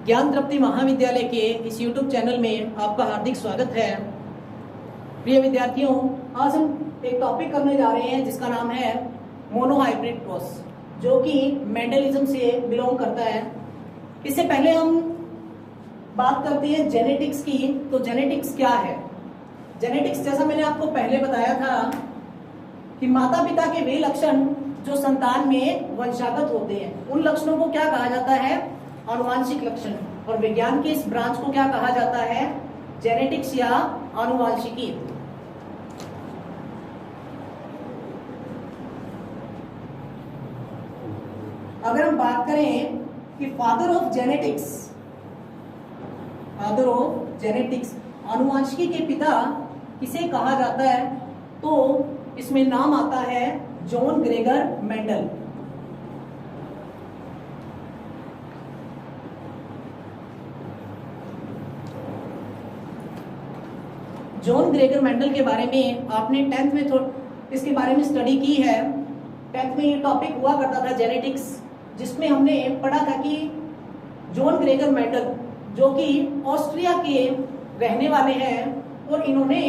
ज्ञान तृप्ति महाविद्यालय के इस YouTube चैनल में आपका हार्दिक स्वागत है। प्रिय विद्यार्थियों, आज हम एक टॉपिक करने जा रहे हैं जिसका नाम है मोनोहाइब्रिड क्रॉस, जो कि मेंडलिज्म से बिलोंग करता है। इससे पहले हम बात करते हैं जेनेटिक्स की। तो जेनेटिक्स क्या है? जेनेटिक्स, जैसा मैंने आपको पहले बताया था कि माता पिता के वे लक्षण जो संतान में वंशागत होते हैं, उन लक्षणों को क्या कहा जाता है? आनुवांशिक लक्षण। और विज्ञान के इस ब्रांच को क्या कहा जाता है? जेनेटिक्स या आनुवांशिकी। अगर हम बात करें कि फादर ऑफ जेनेटिक्स, आनुवांशिकी के पिता किसे कहा जाता है? तो इसमें नाम आता है John Gregor Mendel. John Gregor Mendel के बारे में आपने 10th में इसके बारे में स्टडी की है। 10th में ये टॉपिक हुआ करता था जेनेटिक्स, जिसमें हमने पढ़ा था कि जॉन ग्रेगर मेंडल, जो कि ऑस्ट्रिया के रहने वाले हैं, और इन्होंने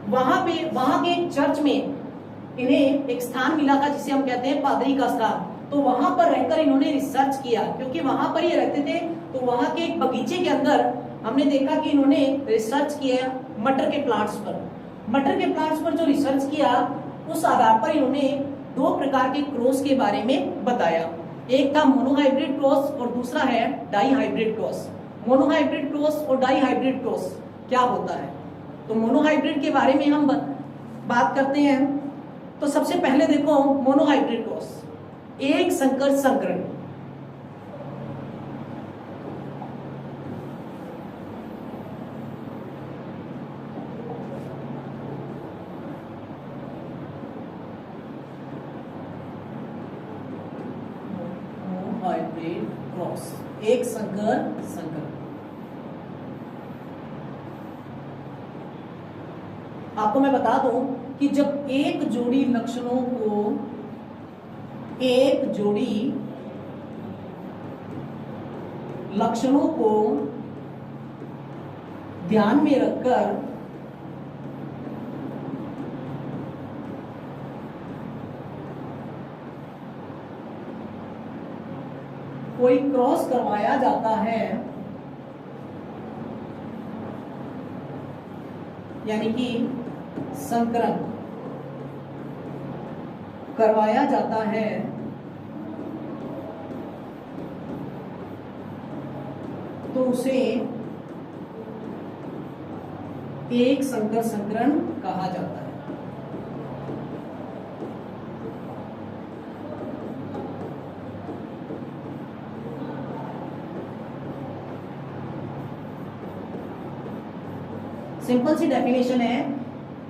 वहां के चर्च में इन्हें एक स्थान मिला था जिसे हम कहते हैं पादरी का स्थान। तो वहां पर रहकर इन्होंने रिसर्च किया, क्योंकि वहां पर ये रहते थे। तो वहां के एक बगीचे के अंदर हमने देखा कि इन्होंने रिसर्च किया मटर के प्लांट्स पर जो रिसर्च किया, उस आधार पर इन्होंने 2 प्रकार के क्रॉस के बारे में बताया। एक था मोनोहाइब्रिड क्रॉस और दूसरा है डाईहाइब्रिड क्रॉस। मोनोहाइब्रिड क्रॉस और डाईहाइब्रिड क्रॉस क्या होता है? तो मोनोहाइब्रिड के बारे में हम बात करते हैं। तो सबसे पहले देखो, मोनोहाइब्रिड क्रॉस एक संकर संकरण। क्रॉस एक संकर। आपको मैं बता दूं कि जब एक जोड़ी लक्षणों को ध्यान में रखकर कोई क्रॉस करवाया जाता है, यानी कि संकरण करवाया जाता है, तो उसे एक संकर संकरण कहा जाता है। सिंपल सी डेफिनेशन है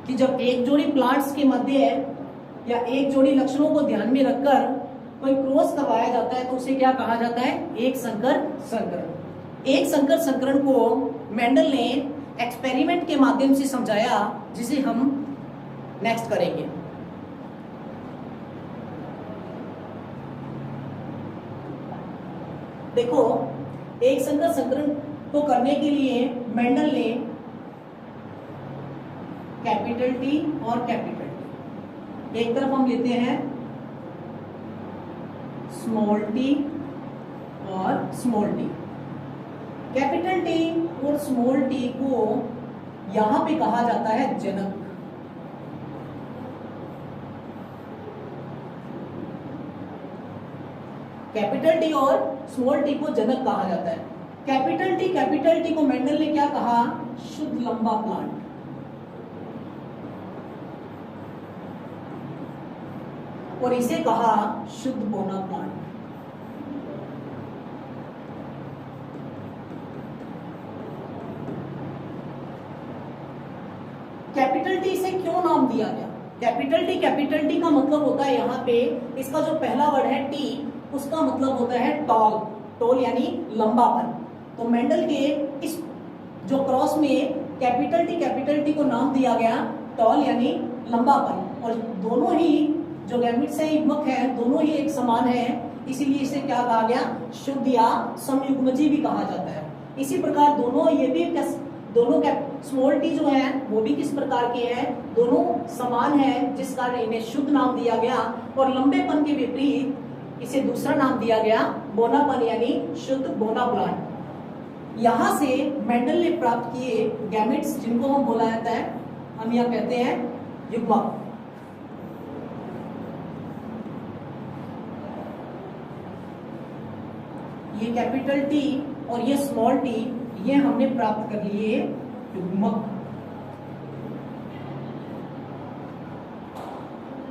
कि जब एक जोड़ी प्लांट्स के मध्य या एक जोड़ी लक्षणों को ध्यान में रखकर कोई क्रॉस करवाया जाता है, तो उसे क्या कहा जाता है? एक संकर संकरण। एक संकर संकरण को मेंडल ने एक्सपेरिमेंट के माध्यम से समझाया, जिसे हम नेक्स्ट करेंगे। देखो, एक संकर संकरण को करने के लिए मेंडल ने कैपिटल टी और कैपिटल टी, एक तरफ हम लेते हैं स्मॉल टी और स्मॉल टी। कैपिटल टी और स्मॉल टी को यहां पे कहा जाता है जनक। कैपिटल टी और स्मॉल टी को जनक कहा जाता है। कैपिटल टी को मेंडल ने क्या कहा? शुद्ध लंबा प्लांट। और इसे कहा शुद्ध बोना प्लांट। कैपिटल टी से क्यों नाम दिया गया? कैपिटल टी का मतलब होता है, यहाँ पे इसका जो पहला वर्ड है टी, उसका मतलब होता है टॉल यानी लंबापन। तो मेंडल के इस जो क्रॉस में कैपिटल टी को नाम दिया गया टॉल यानी लंबापन। और दोनों ही जो गैमेट्स हैं युग्मक हैं, दोनों ही एक समान हैं, इसीलिए इसे क्या कहा गया, शुद्ध या समयुग्मजीवी भी कहा जाता है। इसी प्रकार दोनों ये भी दोनों स्मॉल टी जो है वो भी किस प्रकार के हैं, दोनों समान है, जिस कारण इन्हें शुद्ध नाम दिया गया। और लंबेपन के विपरीत इसे दूसरा नाम दिया गया बोनापन, यानी शुद्ध बोना प्लांट। यहां से मेंडल ने प्राप्त किए गैमेट्स, जिनको हम बोला जाता है, हम यह कहते हैं युग्मक। ये कैपिटल टी और ये स्मॉल टी, ये हमने प्राप्त कर लिए युग्मक।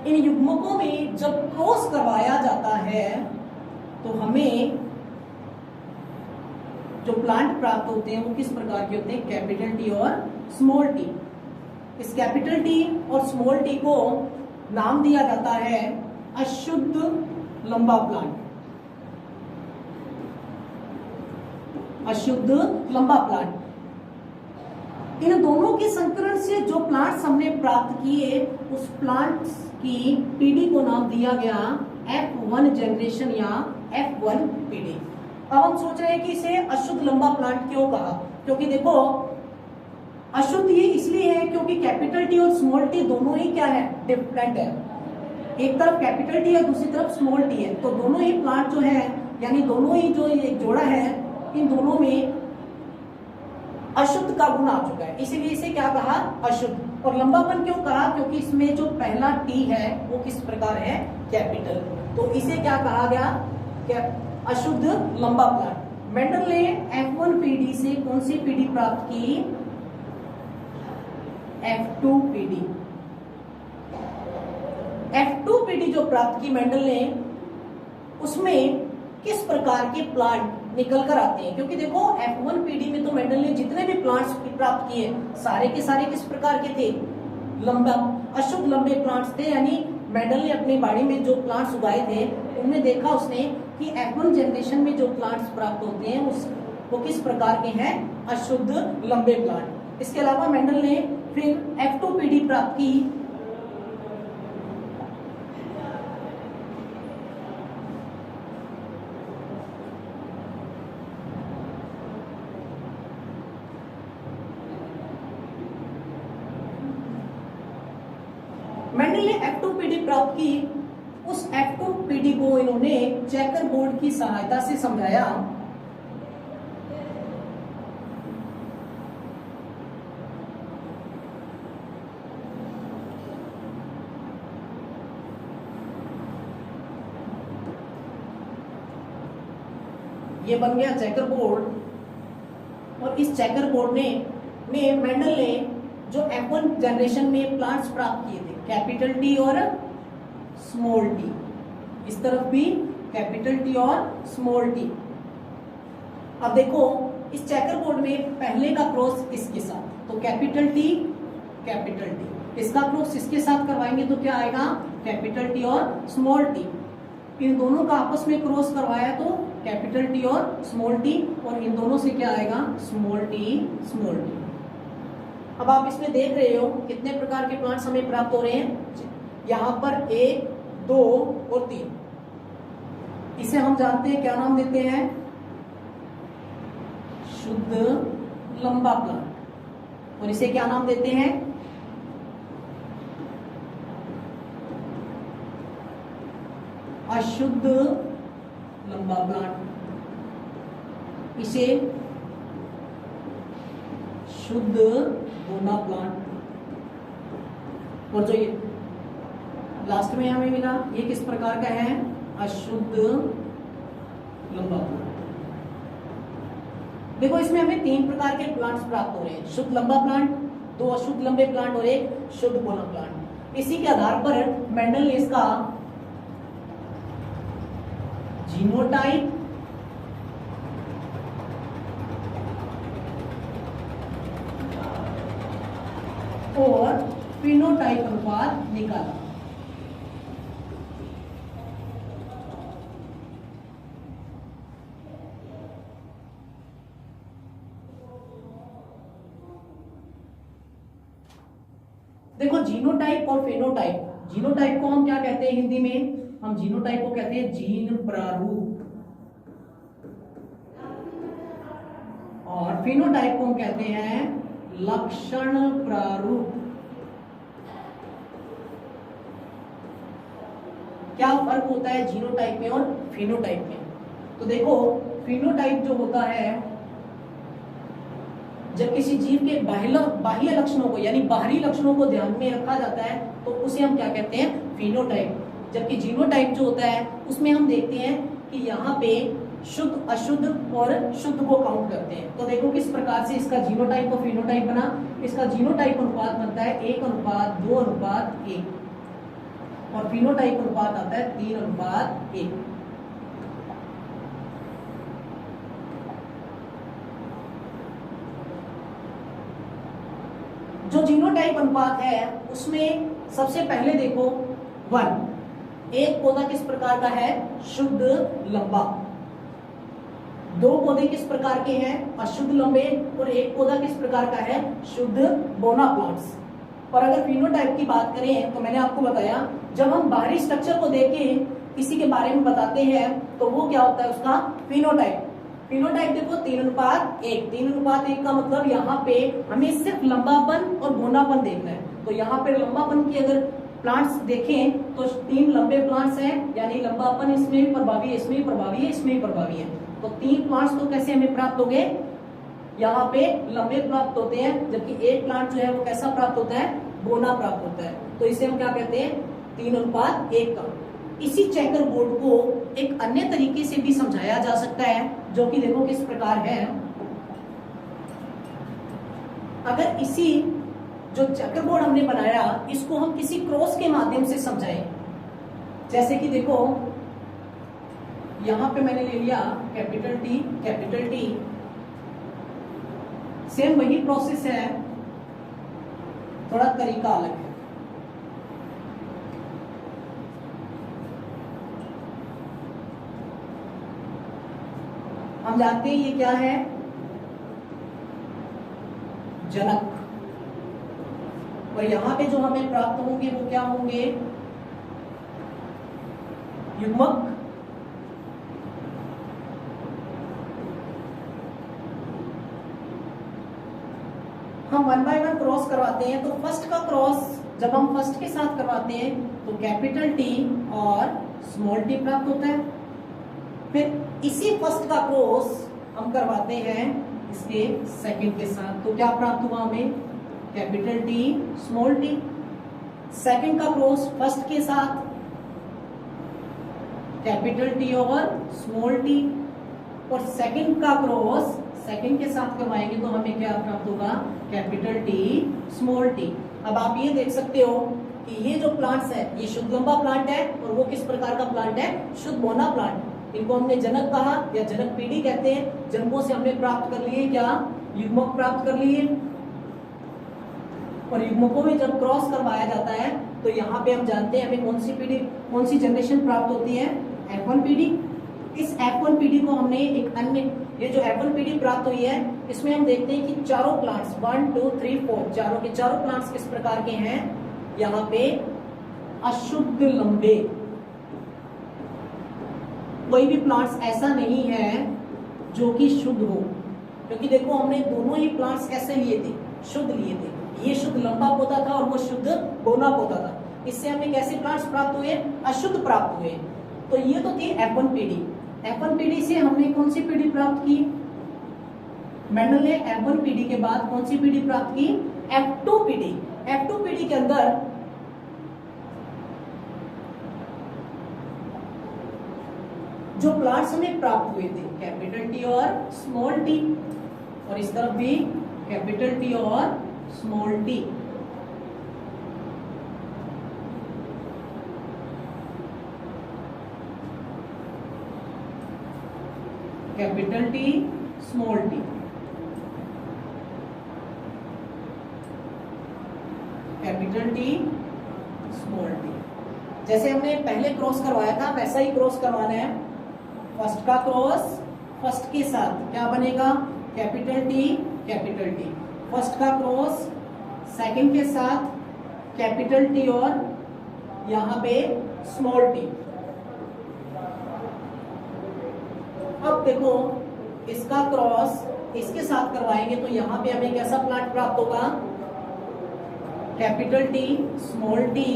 इन युग्मकों में जब क्रॉस करवाया जाता है तो हमें जो प्लांट प्राप्त होते हैं वो किस प्रकार के होते हैं, कैपिटल टी और स्मॉल टी। इस कैपिटल टी और स्मॉल टी को नाम दिया जाता है अशुद्ध लंबा प्लांट, अशुद्ध लंबा प्लांट। इन दोनों के संकरण से जो प्लांट्स हमने प्राप्त किए, उस प्लांट्स की पीढ़ी को नाम दिया गया F1 जनरेशन या F1 पीढ़ी। अब हम सोच रहे हैं कि इसे अशुद्ध लंबा प्लांट क्यों कहा, क्योंकि देखो अशुद्ध ये इसलिए है क्योंकि कैपिटल टी और स्मॉल टी दोनों ही क्या है, डिफरेंट है। एक तरफ कैपिटल टी है, दूसरी तरफ स्मॉल टी है, तो दोनों ही प्लांट जो है, यानी दोनों ही जो एक जोड़ा है, इन दोनों में अशुद्ध का गुण आ चुका है, इसीलिए इसे क्या कहा, अशुद्ध। और लंबापन क्यों कहा, क्योंकि इसमें जो पहला टी है वो किस प्रकार है, कैपिटल, तो इसे क्या कहा गया, क्या, अशुद्ध लंबा प्लांट। मेंडल ने F1 पीढ़ी से कौन सी पीढ़ी प्राप्त की, F2 पीढ़ी। F2 पीढ़ी जो प्राप्त की मेंडल ने, उसमें किस प्रकार के प्लांट निकल कर आते हैं, क्योंकि देखो F1 पीढ़ी में तो मेंडल ने जितने भी प्लांट्स प्राप्त किए सारे के सारे किस प्रकार के थे, लंबा अशुद्ध लंबे प्लांट्स थे। यानी मेंडल ने अपनी बाड़ी में जो प्लांट्स उगाए थे उनमें देखा उसने कि F1 जनरेशन में जो प्लांट्स प्राप्त होते हैं वो किस प्रकार के हैं, अशुद्ध लंबे प्लांट। इसके अलावा मेंडल ने फिर F2 पीढ़ी प्राप्त की, मेंडल ने F2 पीढ़ी प्राप्त की। उस F2 पीढ़ी को इन्होंने चेकर बोर्ड की सहायता से समझाया। ये बन गया चेकर बोर्ड। और इस चेकर बोर्ड ने मेंडल ने जो F1 जनरेशन में प्लांट्स प्राप्त किए थे, कैपिटल टी और स्मॉल टी, इस तरफ भी कैपिटल टी और स्मॉल टी। अब देखो इस चेकर बोर्ड में पहले का क्रॉस इसके साथ, तो कैपिटल टी, इसका क्रॉस इसके साथ करवाएंगे तो क्या आएगा, कैपिटल टी और स्मॉल टी। इन दोनों का आपस में क्रॉस करवाया तो कैपिटल टी और स्मॉल टी, और इन दोनों से क्या आएगा, स्मॉल टी। अब आप इसमें देख रहे हो कितने प्रकार के प्लांट्स हमें प्राप्त हो रहे हैं, यहाँ पर 1, 2 और 3। इसे हम जानते हैं, क्या नाम देते हैं, शुद्ध लंबा प्लांट। और इसे क्या नाम देते हैं, अशुद्ध लंबा प्लांट। इसे शुद्ध बोना प्लांट। और जो ये लास्ट में हमें मिला, ये किस प्रकार का है, अशुद्ध लंबा प्लांट। देखो इसमें हमें 3 प्रकार के प्लांट्स प्राप्त हो रहे हैं, शुद्ध लंबा प्लांट, 2 अशुद्ध लंबे प्लांट और 1 शुद्ध बोना प्लांट। इसी के आधार पर मेंडल ने इसका जीनोटाइप और फिनोटाइप अनुपात निकाला। देखो जीनोटाइप और फेनोटाइप, जीनोटाइप को हम क्या कहते हैं हिंदी में, हम जीनोटाइप को कहते हैं जीन प्रारूप, और फिनोटाइप को हम कहते हैं लक्षण प्रारूप। क्या फर्क होता है जीनोटाइप में और फिनोटाइप में? तो देखो, फिनोटाइप जो होता है, जब किसी जीव के बाह्य लक्षणों को यानी बाहरी लक्षणों को ध्यान में रखा जाता है तो उसे हम क्या कहते हैं? फिनोटाइप। जबकि जीनोटाइप जो होता है उसमें हम देखते हैं कि यहाँ पे शुद्ध, अशुद्ध और शुद्ध को काउंट करते हैं। तो देखो किस प्रकार से इसका जीनोटाइप और फिनोटाइप बना। इसका जीनोटाइप अनुपात बनता है 1:2:1 और फिनोटाइप अनुपात आता है 3:1। जो जीनोटाइप अनुपात है उसमें सबसे पहले देखो 1, एक पौधा किस प्रकार का है? शुद्ध लंबा। 2 पौधे किस प्रकार के हैं? अशुद्ध लंबे। और एक पौधा किस प्रकार का है? शुद्ध बोना प्लांट्स। और अगर फिनोटाइप की बात करें तो मैंने आपको बताया, जब हम बाहरी स्ट्रक्चर को देख के किसी के बारे में बताते हैं तो वो क्या होता है? उसका फिनोटाइप। फिनोटाइप देखो 3:1। 3:1 का मतलब यहाँ पे हमें सिर्फ लंबापन और बोनापन देखना है। तो यहाँ पे लंबापन की अगर प्लांट्स देखें तो 3 लंबे प्लांट्स हैं, यानी लंबापन इसमें भी प्रभावी है, इसमें भी प्रभावी है, इसमें भी प्रभावी है। तो 3 प्लांट्स तो कैसे हमें प्राप्त हो गए? यहाँ पे लंबे प्राप्त होते हैं, जबकि एक प्लांट जो है वो कैसा प्राप्त होता है? बोना प्राप्त होता है। तो इसे हम क्या कहते हैं? 3:1 का। इसी चेकर बोर्ड को एक अन्य तरीके से भी समझाया जा सकता है, जो कि देखो किस प्रकार है। अगर इसी जो चेकर बोर्ड हमने बनाया इसको हम किसी क्रॉस के माध्यम से समझाएं, जैसे कि देखो यहां पे मैंने ले लिया कैपिटल टी, सेम वही प्रोसेस है, थोड़ा तरीका अलग है। हम जानते हैं ये क्या है? जनक। और यहां पे जो हमें प्राप्त होंगे वो क्या होंगे? युग्मक। हम 1 by 1 क्रॉस करवाते हैं। तो फर्स्ट का क्रॉस जब हम फर्स्ट के साथ करवाते हैं तो कैपिटल टी और स्मॉल टी प्राप्त होता है। फिर इसी फर्स्ट का क्रॉस हम करवाते हैं इसके सेकंड के साथ, तो क्या प्राप्त हुआ हमें? Capital T small T. Second का क्रॉस फर्स्ट के साथ कैपिटल टी और स्मॉल टी, और सेकंड का क्रॉस सेकंड के साथ करवाएंगे तो हमें क्या प्राप्त होगा? Capital T small T. अब आप ये देख सकते हो कि ये जो प्लांट्स है ये शुद्ध लंबा प्लांट है और वो किस प्रकार का प्लांट है? शुद्ध बोना प्लांट। इनको हमने जनक कहा या जनक पीढ़ी कहते हैं। जनकों से हमने प्राप्त कर लिए क्या? युग्मक प्राप्त कर लिए। और युग्मकों में जब क्रॉस करवाया जाता है तो यहाँ पे हम जानते हैं हमें कौन सी पीढ़ी, कौन सी जनरेशन प्राप्त होती है? F1 पीढ़ी। इस F1 पीढ़ी को हमने एक अन्य, ये जो F1 पीढ़ी प्राप्त हुई है इसमें हम देखते हैं कि चारों प्लांट्स 1 2 3 4 चारों के चारों प्लांट्स किस प्रकार के हैं? यहाँ पे अशुद्ध लंबे। कोई भी प्लांट्स ऐसा नहीं है जो कि शुद्ध हो, क्योंकि देखो हमने दोनों ही प्लांट्स कैसे लिए थे? शुद्ध लिए थे। ये शुद्ध लंबा पौधा था और वो शुद्ध बोना पौधा था। इससे हमें कैसे प्लांट्स प्राप्त हुए? अशुद्ध प्राप्त हुए। तो ये तो थी F1 पीढ़ी। F1 पीढ़ी से हमने कौन सी पीढ़ी प्राप्त की? मेंडल ने F1 पीढ़ी के बाद कौन सी पीढ़ी प्राप्त की? F2 पीढ़ी। F2 पीढ़ी के अंदर जो प्लांट्स हमें प्राप्त हुए थे कैपिटल टी और स्मॉल टी, और इस तरफ भी कैपिटल टी और small T. Capital T small T, capital T small T. जैसे हमने पहले क्रॉस करवाया था वैसा ही क्रॉस करवाना है। फर्स्ट का क्रॉस फर्स्ट के साथ क्या बनेगा? Capital T capital T. First का क्रॉस सेकंड के साथ कैपिटल टी और यहाँ पे स्मॉल टी। देखो इसका क्रॉस इसके साथ करवाएंगे तो यहाँ पे हमें कैसा प्लांट प्राप्त होगा, कैपिटल टी स्मॉल टी।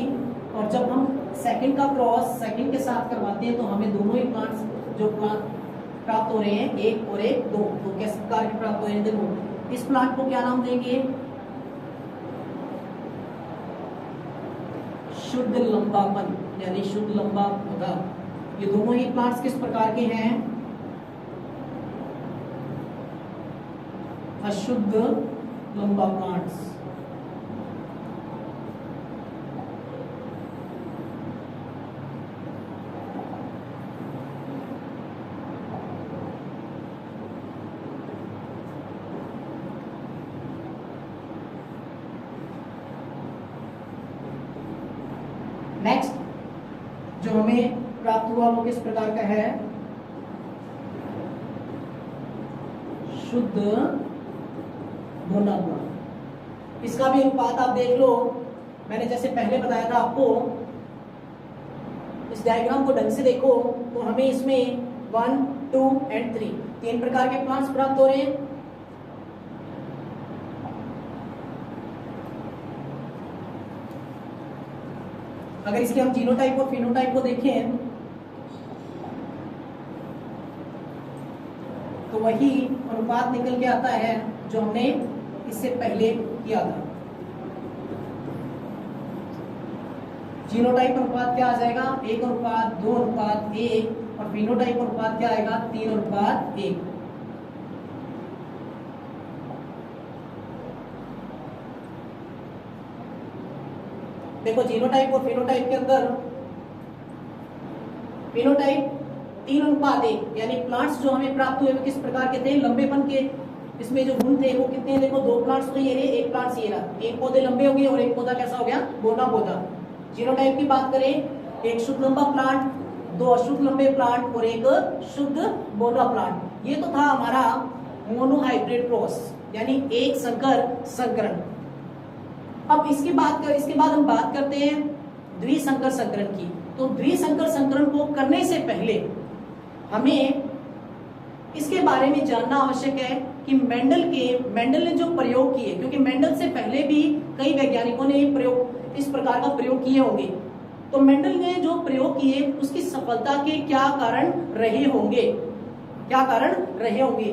और जब हम सेकंड का क्रॉस सेकंड के साथ करवाते हैं तो हमें दोनों ही प्लांट्स जो प्लांट प्राप्त हो रहे हैं, एक और एक दो, तो किस प्रकार के प्राप्त हो रहे हैं। देखो इस प्लांट को क्या नाम देंगे, शुद्ध लंबापन यानी शुद्ध लंबा पौधा। ये दोनों ही प्लांट्स किस प्रकार के हैं, अशुद्ध लंबा प्लांट्स। नेक्स्ट जो हमें प्राप्त हुआ वो किस प्रकार का है, शुद्ध भुना हुआ। इसका भी अनुपात आप देख लो, मैंने जैसे पहले बताया था आपको, इस डायग्राम को ढंग से देखो तो हमें इसमें 1, 2 एंड 3 तीन प्रकार के प्लांट्स प्राप्त हो रहे हैं। अगर इसके हम जीनोटाइप और फिनोटाइप को देखें तो वही अनुपात निकल के आता है जो हमने इससे पहले किया था। जीनोटाइप अनुपात क्या आ जाएगा, 1:2:1, और फिनोटाइप अनुपात क्या आएगा, 3:1। देखो जीनोटाइप और फिनोटाइप के अंदर फिनोटाइप 3:1 यानी प्लांट्स जो हमें प्राप्त हुए वो किस प्रकार के थे, लंबेपन के इसमें जो गुण थे वो कितने, देखो 2 प्लांट्स तो ये रहे, एक प्लांट्स ये रहा, एक पौधे लंबे हो गए और एक पौधा कैसा हो गया, बोना पौधा। जीनोटाइप की बात करें, एक शुद्ध लंबा प्लांट, 2 अशुद्ध लंबे प्लांट और एक शुद्ध बोना प्लांट। ये तो था हमारा मोनोहाइब्रिड क्रॉस यानी एक संकर संकरण। अब इसके बाद हम बात करते हैं द्विसंकर संकरण की। तो द्विसंकर संकरण को करने से पहले हमें इसके बारे में जानना आवश्यक है कि मेंडल ने जो प्रयोग किए, क्योंकि मेंडल से पहले भी कई वैज्ञानिकों ने इस प्रकार का प्रयोग किए होंगे। तो मेंडल ने जो प्रयोग किए उसकी सफलता के क्या कारण रहे होंगे,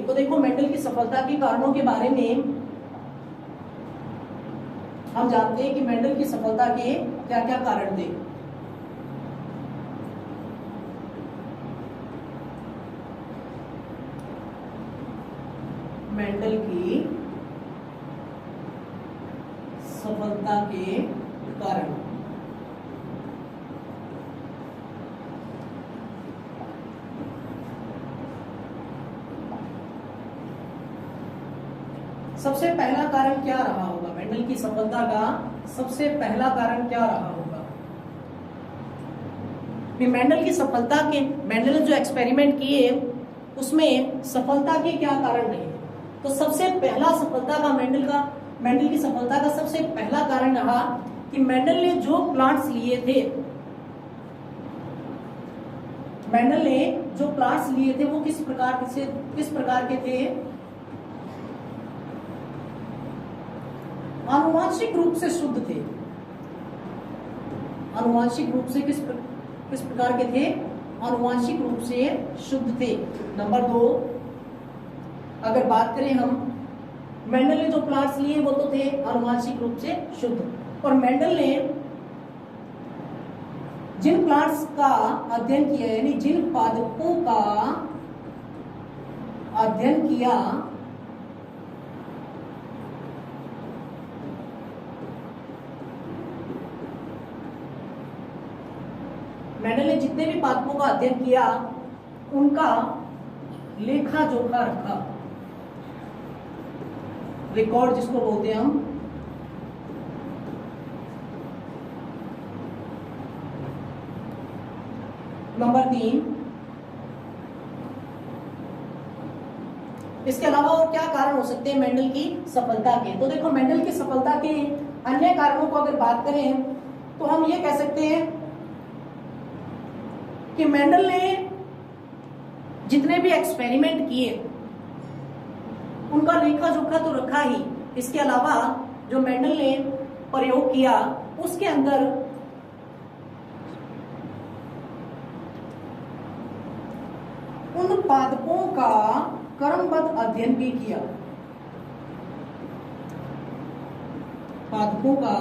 तो देखो मेंडल की सफलता के कारणों के बारे में हम जानते हैं कि मेंडल की सफलता के क्या क्या कारण थे। मेंडल की सफलता के कारण सबसे पहला कारण क्या रहा होगा, मेंडल की सफलता का सबसे पहला कारण क्या रहा होगा। मेंडल की सफलता के, मेंडल ने जो एक्सपेरिमेंट किए उसमें सफलता के क्या कारण रहे। तो सबसे पहला मेंडल की सफलता का सबसे पहला कारण रहा कि मेंडल ने जो प्लांट्स लिए थे, वो किस प्रकार के थे, आनुवांशिक रूप से शुद्ध थे। आनुवांशिक रूप से किस प्रकार के थे, आनुवांशिक रूप से शुद्ध थे। नंबर 2, अगर बात करें हम, मेंडल ने जो प्लांट्स लिए वो तो थे आनुवांशिक रूप से शुद्ध, और मेंडल ने जिन प्लांट्स का अध्ययन किया यानी जिन पादपों का अध्ययन किया मेंडल ने जितने भी पादपों का अध्ययन किया उनका लेखा जोखा रखा, रिकॉर्ड जिसको बोलते हैं हम। नंबर 3, इसके अलावा और क्या कारण हो सकते हैं मेंडल की सफलता के। तो देखो मेंडल की सफलता के अन्य कारणों को अगर बात करें तो हम ये कह सकते हैं कि मेंडल ने जितने भी एक्सपेरिमेंट किए उनका लेखा जोखा तो रखा ही, इसके अलावा जो मेंडल ने प्रयोग किया उसके अंदर उन पादपों का क्रमबद्ध अध्ययन भी किया, पादपों का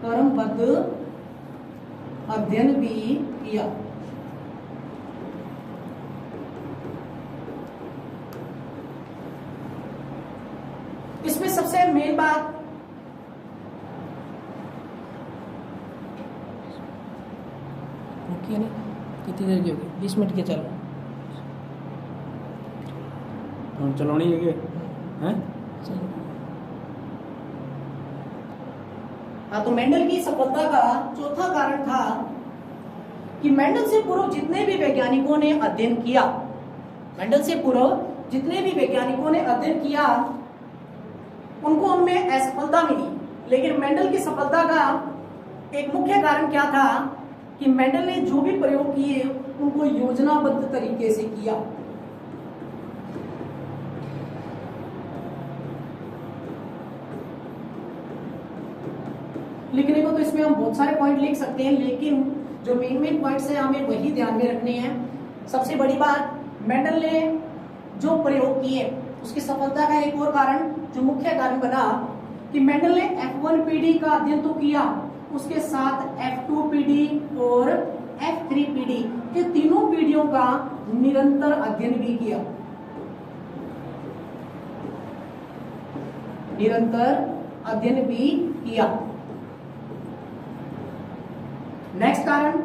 क्रमबद्ध अध्ययन भी किया। इसमें सबसे मेन बात नहीं, कितनी देर की होगी? 20 मिनट के चलो चलानी है हैं? हाँ, तो मेंडल की सफलता का चौथा कारण था कि मेंडल से पूर्व जितने भी वैज्ञानिकों ने अध्ययन किया, मेंडल से पूर्व जितने भी वैज्ञानिकों ने अध्ययन किया उनको उनमें असफलता मिली, लेकिन मेंडल की सफलता का एक मुख्य कारण क्या था कि मेंडल ने जो भी प्रयोग किए उनको योजनाबद्ध तरीके से किया। लिखने को तो इसमें हम बहुत सारे पॉइंट लिख सकते हैं, लेकिन जो मेन पॉइंट्स हैं हमें वही ध्यान में रखने हैं। सबसे बड़ी बात, मेंडल ने जो प्रयोग किए उसकी सफलता का एक और कारण, जो मुख्य कारण बना कि मेंडल ने F1 पीढ़ी का अध्ययन तो किया, उसके साथ F2 पीढ़ी और F3 पीढ़ी, ये तीनों पीढ़ियों का निरंतर अध्ययन भी किया, निरंतर अध्ययन भी किया। नेक्स्ट कारण,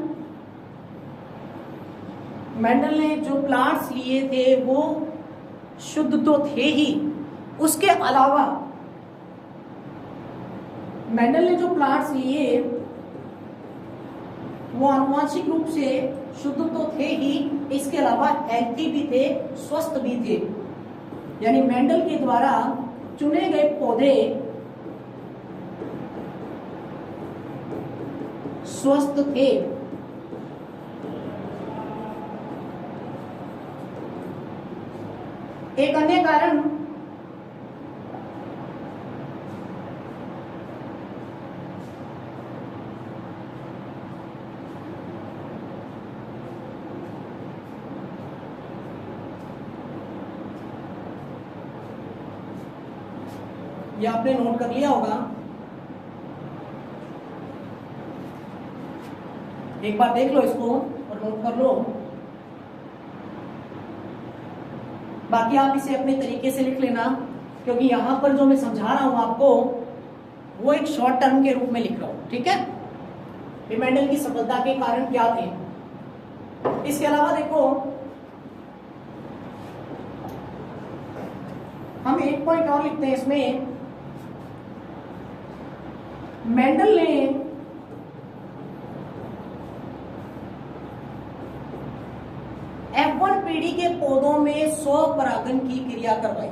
मेंडल ने जो प्लांट्स लिए थे वो शुद्ध तो थे ही, उसके अलावा मेंडल ने जो प्लांट्स लिए वो आनुवांशिक रूप से शुद्ध तो थे ही, इसके अलावा हेल्थी भी थे, स्वस्थ भी थे। यानी मेंडल के द्वारा चुने गए पौधे स्वस्थ थे। एक अन्य कारण, ये आपने नोट कर लिया होगा, एक बार देख लो इसको और नोट कर लो, बाकी आप इसे अपने तरीके से लिख लेना, क्योंकि यहां पर जो मैं समझा रहा हूं आपको वो एक शॉर्ट टर्म के रूप में लिख रहा हूं, ठीक है। मेंडल की सफलता के कारण क्या थे। इसके अलावा देखो, हम एक पॉइंट और लिखते हैं इसमें, मेंडल ने F1 पीढ़ी के पौधों में स्वपरागन की क्रिया करवाई।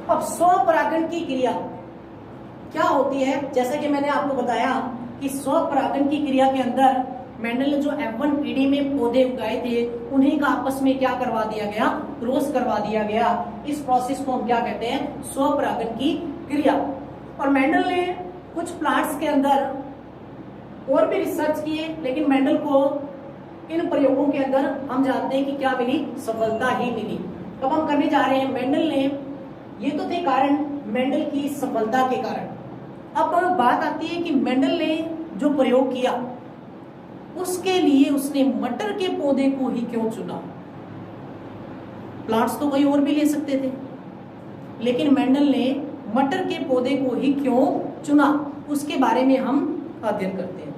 अब स्वपरागन की क्रिया क्या होती है, जैसा कि मैंने आपको बताया कि स्वपरागन की क्रिया के अंदर मेंडल ने जो F1 पीढ़ी में पौधे उगाए थे उन्हीं का आपस में क्या करवा दिया गया, क्रॉस करवा दिया गया। इस प्रोसेस को हम क्या कहते हैं, स्वपरागन की क्रिया। और मेंडल ने कुछ प्लांट्स के अंदर और भी रिसर्च किए, लेकिन मेंडल को इन प्रयोगों के अंदर हम जानते हैं कि क्या मिली, सफलता ही मिली। अब हम करने जा रहे हैं, मेंडल ने, ये तो थे कारण मेंडल की सफलता के कारण। अब बात आती है कि मेंडल ने जो प्रयोग किया उसके लिए उसने मटर के पौधे को ही क्यों चुना। प्लांट्स तो कोई और भी ले सकते थे, लेकिन मेंडल ने मटर के पौधे को ही क्यों चुना, उसके बारे में हम अध्ययन करते हैं।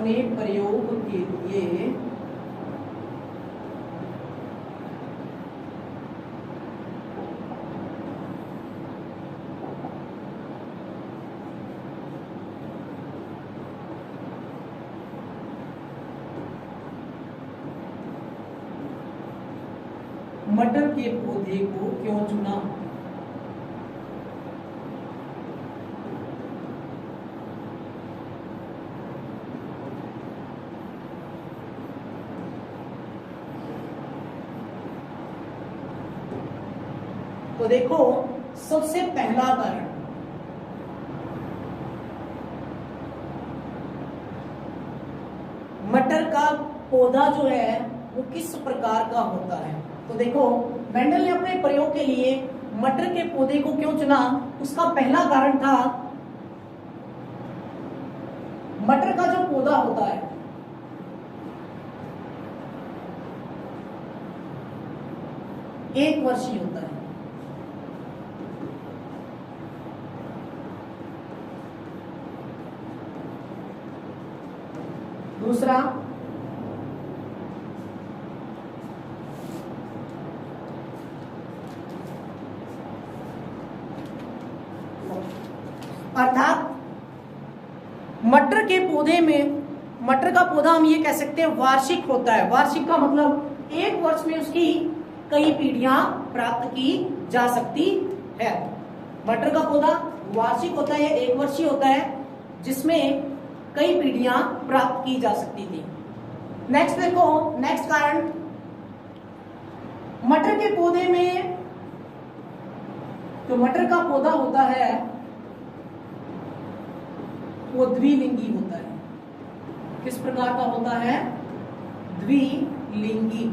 अपने प्रयोग के लिए मटर के पौधे को क्यों चुना? तो देखो, सबसे पहला कारण, मटर का पौधा जो है वो किस प्रकार का होता है। तो देखो, मेंडल ने अपने प्रयोग के लिए मटर के पौधे को क्यों चुना, उसका पहला कारण था मटर का जो पौधा होता है एक वर्षीय होता है। दूसरा, अर्थात मटर के पौधे में, मटर का पौधा हम ये कह सकते हैं वार्षिक होता है। वार्षिक का मतलब एक वर्ष में उसकी कई पीढ़ियां प्राप्त की जा सकती है। मटर का पौधा वार्षिक होता है, एक वर्षीय होता है, जिसमें कई पीढ़ियां प्राप्त की जा सकती थी। नेक्स्ट देखो, नेक्स्ट कारण, मटर के पौधे में जो मटर का पौधा होता है वो द्विलिंगी होता है। किस प्रकार का होता है? द्विलिंगी।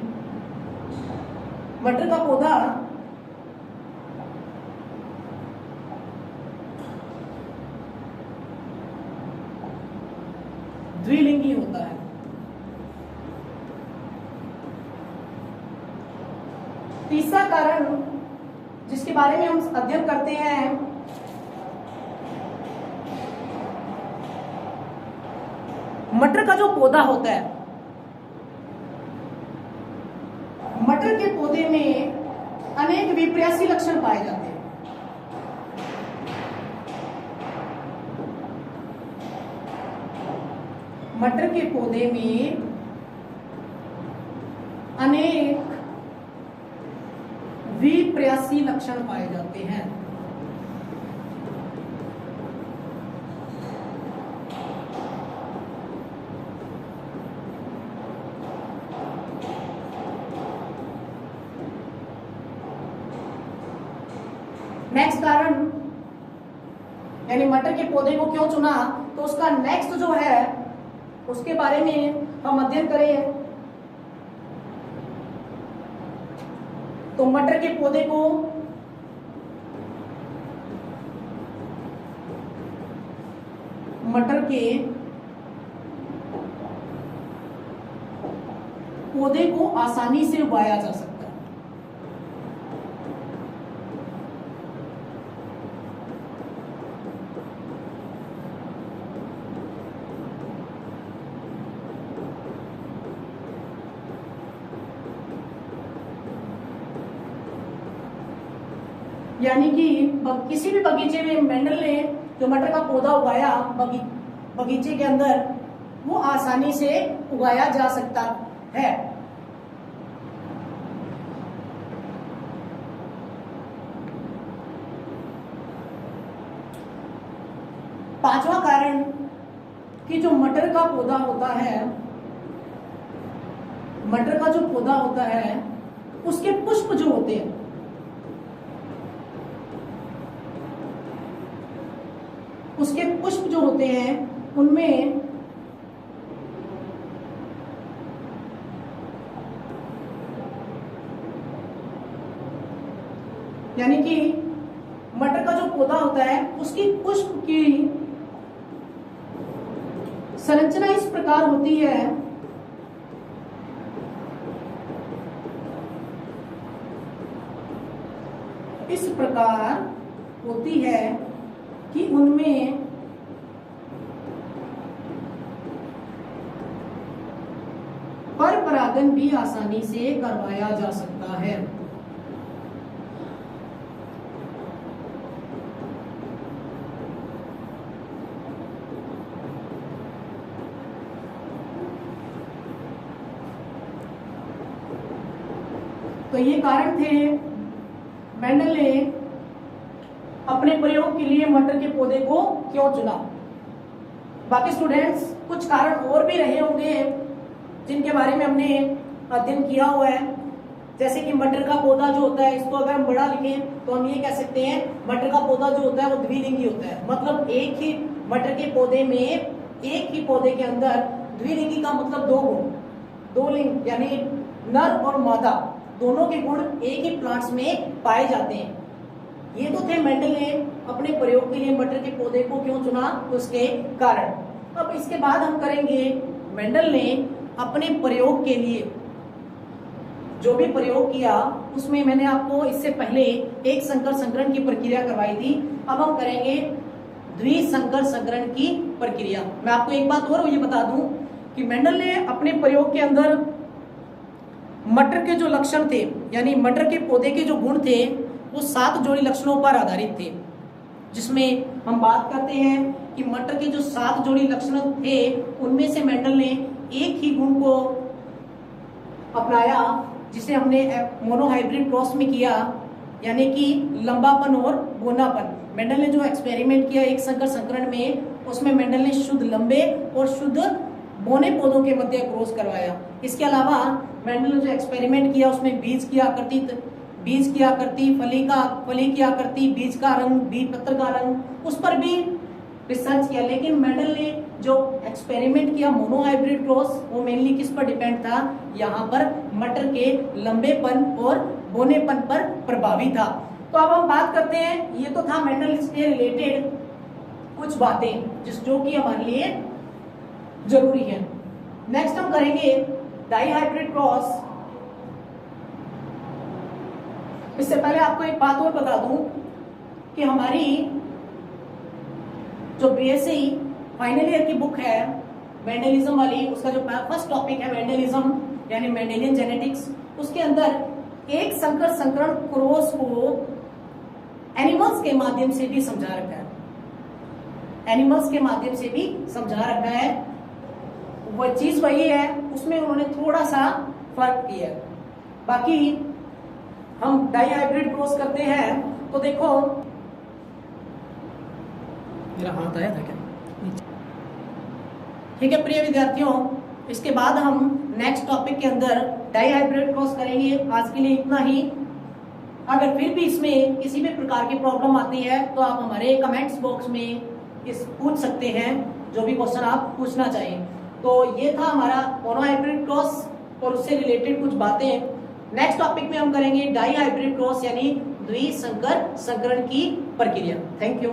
मटर का पौधा द्विलिंगी होता है। तीसरा कारण जिसके बारे में हम अध्ययन करते हैं, मटर का जो पौधा होता है, मटर के पौधे में अनेक विप्रेयसी लक्षण पाए जाते हैं। मटर के पौधे में अनेक विप्रेयसी लक्षण पाए जाते हैं। नेक्स्ट कारण, यानी मटर के पौधे को क्यों चुना, तो उसका नेक्स्ट जो है उसके बारे में हम अध्ययन करें। तो मटर के पौधे को मटर के पौधे को आसानी से उगाया जा सकता है। यानी कि किसी भी बगीचे में मेंडल ने जो मटर का पौधा उगाया बगीचे के अंदर, वो आसानी से उगाया जा सकता है। पांचवा कारण कि जो मटर का पौधा होता है, मटर का जो पौधा होता है उसके पुष्प जो होते हैं, उसके पुष्प जो होते हैं उनमें यानी कि मटर का जो पौधा होता है उसकी पुष्प की संरचना इस प्रकार होती है कि उनमें उत्पादन भी आसानी से करवाया जा सकता है। तो ये कारण थे मेंडल ने अपने प्रयोग के लिए मटर के पौधे को क्यों चुना। बाकी स्टूडेंट्स कुछ कारण और भी रहे होंगे जिनके बारे में हमने अध्ययन किया हुआ है, जैसे कि मटर का पौधा जो होता है, इसको अगर हम बड़ा लिखें तो हम ये कह सकते हैं मटर का पौधा जो होता है वो द्विलिंगी होता है। मतलब एक ही मटर के पौधे में, एक ही पौधे के अंदर द्विलिंगी का मतलब दो गुण, दो लिंग यानी नर और मादा दोनों के गुण एक ही प्लांट्स में पाए जाते हैं। ये तो थे मेंडल ने अपने प्रयोग के लिए मटर के पौधे को क्यों चुना, उसके कारण। अब इसके बाद हम करेंगे मेंडल ने अपने प्रयोग के लिए जो भी प्रयोग किया उसमें मैंने आपको इससे पहले एक संकर संकरण की प्रक्रिया करवाई थी। अब हम करेंगे द्विसंकर संकरण की प्रक्रिया। मैं आपको एक बात और ये बता दूं कि मेंडल ने अपने प्रयोग के अंदर मटर के जो लक्षण थे यानी मटर के पौधे के जो गुण थे वो 7 जोड़ी लक्षणों पर आधारित थे, जिसमें हम बात करते हैं कि मटर के जो 7 जोड़ी लक्षण थे उनमें से मेंडल ने एक ही गुण को अपनाया जिसे हमने मोनोहाइब्रिड क्रॉस में किया, यानी कि लंबापन और बोनापन। मेंडल ने जो एक्सपेरिमेंट किया एक संकर संकरण में, उसमें मेंडल ने शुद्ध लंबे और शुद्ध बोने पौधों के मध्य क्रॉस करवाया। इसके अलावा मेंडल ने जो एक्सपेरिमेंट किया उसमें बीज की आकृति, फली की आकृति, बीज का रंग, बीज पत्र का रंग, उस पर भी रिसर्च किया। लेकिन मेंडल ने जो एक्सपेरिमेंट किया मोनोहाइब्रिड क्रॉस, वो मेनली किस पर डिपेंड था, यहाँ पर मटर के लंबेपन और बोनेपन पर प्रभावी था। तो अब हम बात करते हैं, ये तो था मेंडल से रिलेटेड कुछ बातें जो कि हमारे लिए जरूरी है। नेक्स्ट हम करेंगे डाइहाइब्रिड क्रॉस। इससे पहले आपको एक बात और बता दूं कि हमारी जो बीएससी फाइनल ईयर की बुक है मेंडलिज्म वाली, उसका जो फर्स्ट टॉपिक है मेंडलिज्म यानी मेंडेलियन जेनेटिक्स, उसके अंदर एक संकर संकरण क्रॉस को एनिमल्स के माध्यम से भी समझा रखा है, एनिमल्स के माध्यम से भी समझा रखा है। वह चीज वही है, उसमें उन्होंने थोड़ा सा फर्क किया है। बाकी हम डाइहाइब्रिड क्रॉस करते हैं तो देखो, मेरा हाथ आया था क्या? ठीक है प्रिय विद्यार्थियों, इसके बाद हम नेक्स्ट टॉपिक के अंदर डाइहाइब्रिड क्रॉस करेंगे। आज के लिए इतना ही। अगर फिर भी इसमें किसी भी प्रकार की प्रॉब्लम आती है तो आप हमारे कमेंट्स बॉक्स में पूछ सकते हैं, जो भी क्वेश्चन आप पूछना चाहिए। तो ये था हमारा मोनोहाइब्रिड क्रॉस और उससे रिलेटेड कुछ बातें। नेक्स्ट टॉपिक में हम करेंगे डाइहाइब्रिड क्रॉस यानी द्विसंकर संकरण की प्रक्रिया। Thank you.